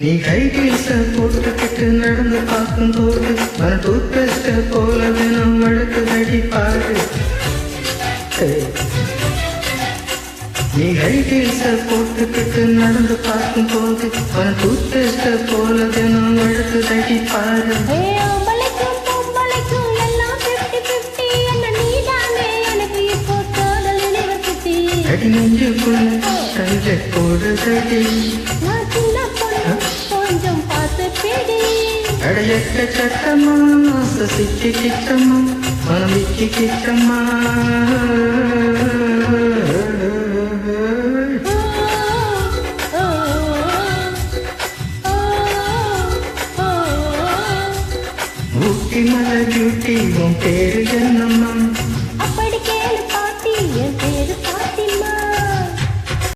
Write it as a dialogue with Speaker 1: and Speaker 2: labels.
Speaker 1: நீ கைகீச போட்டுக்கிட்டு நடந்து பார்க்கும்போது மன டூத்பேஸ்ட போல தினம் வழக்கு நடிப்பாரு. நீ கைகீச போட்டுக்கிட்டு நடந்து பார்க்கும்போது மன டூத்பேஸ்ட போல தினம் வழக்கு நடிப்பாரு. அடி நெஞ்சுக்குள்ள கையில போடுதடி
Speaker 2: கொஞ்சம் பார்த்து பிடி.
Speaker 1: அடையட்ட சட்டமா சிக்கி கிட்டம்மா மனம் விக்கி கிட்டம்மா. ஊட்டி மலை பியூட்டி உன் பேரு என்னம்மா?